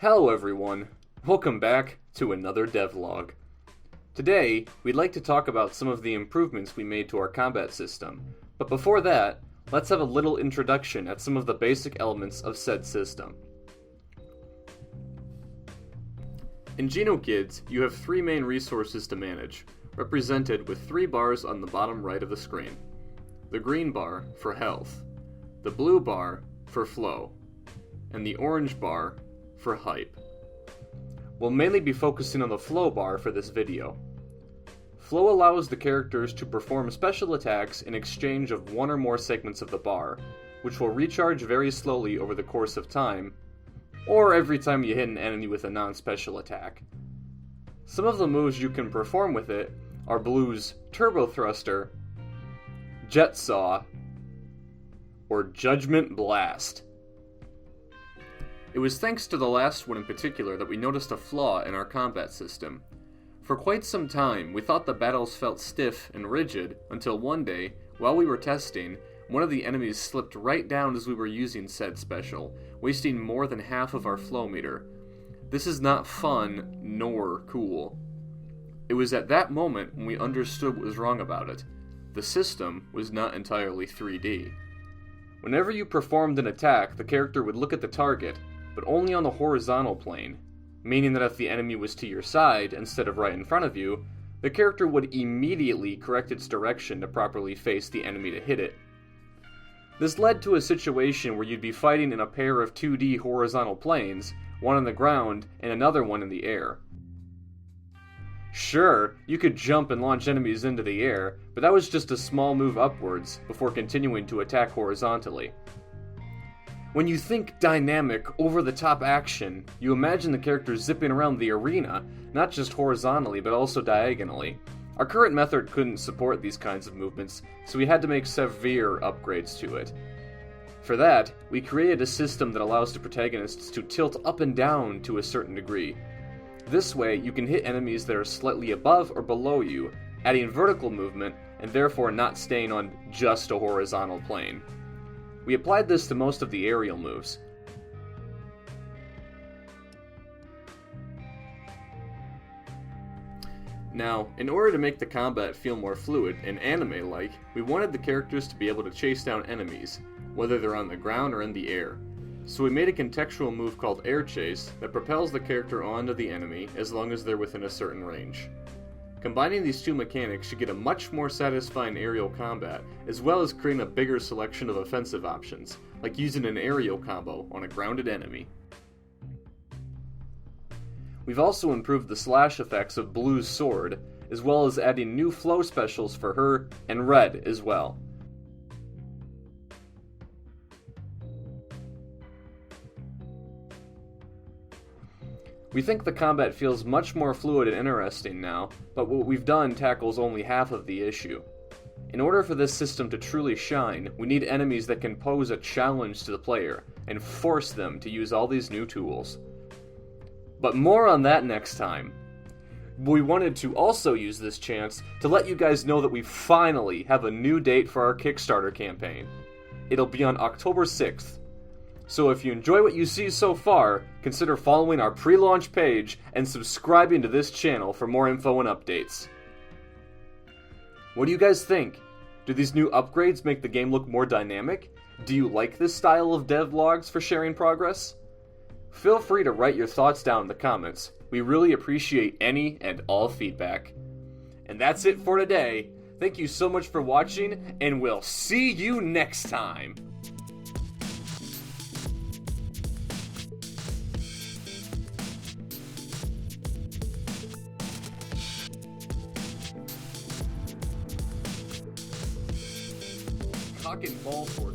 Hello everyone, welcome back to another devlog. Today, we'd like to talk about some of the improvements we made to our combat system, but before that, let's have a little introduction at some of the basic elements of said system. In Genokids, you have three main resources to manage, represented with three bars on the bottom right of the screen. The green bar for health, the blue bar for flow, and the orange bar for hype. We'll mainly be focusing on the flow bar for this video. Flow allows the characters to perform special attacks in exchange of one or more segments of the bar, which will recharge very slowly over the course of time, or every time you hit an enemy with a non-special attack. Some of the moves you can perform with it are Blue's Turbo Thruster, Jet Saw, or Judgment Blast. It was thanks to the last one in particular that we noticed a flaw in our combat system. For quite some time, we thought the battles felt stiff and rigid until one day, while we were testing, one of the enemies slipped right down as we were using said special, wasting more than half of our flow meter. This is not fun, nor cool. It was at that moment when we understood what was wrong about it. The system was not entirely 3D. Whenever you performed an attack, the character would look at the target, but only on the horizontal plane, meaning that if the enemy was to your side instead of right in front of you, the character would immediately correct its direction to properly face the enemy to hit it. This led to a situation where you'd be fighting in a pair of 2D horizontal planes, one on the ground and another one in the air. Sure, you could jump and launch enemies into the air, but that was just a small move upwards before continuing to attack horizontally. When you think dynamic, over-the-top action, you imagine the character zipping around the arena, not just horizontally but also diagonally. Our current method couldn't support these kinds of movements, so we had to make severe upgrades to it. For that, we created a system that allows the protagonists to tilt up and down to a certain degree. This way, you can hit enemies that are slightly above or below you, adding vertical movement, and therefore not staying on just a horizontal plane. We applied this to most of the aerial moves. Now, in order to make the combat feel more fluid and anime-like, we wanted the characters to be able to chase down enemies, whether they're on the ground or in the air. So we made a contextual move called Air Chase that propels the character onto the enemy as long as they're within a certain range. Combining these two mechanics, you get a much more satisfying aerial combat, as well as creating a bigger selection of offensive options, like using an aerial combo on a grounded enemy. We've also improved the slash effects of Blue's sword, as well as adding new flow specials for her, and Red as well. We think the combat feels much more fluid and interesting now, but what we've done tackles only half of the issue. In order for this system to truly shine, we need enemies that can pose a challenge to the player, and force them to use all these new tools. But more on that next time. We wanted to also use this chance to let you guys know that we finally have a new date for our Kickstarter campaign. It'll be on October 6th. So if you enjoy what you see so far, consider following our pre-launch page and subscribing to this channel for more info and updates. What do you guys think? Do these new upgrades make the game look more dynamic? Do you like this style of devlogs for sharing progress? Feel free to write your thoughts down in the comments. We really appreciate any and all feedback. And that's it for today. Thank you so much for watching, and we'll see you next time! Cock and ball for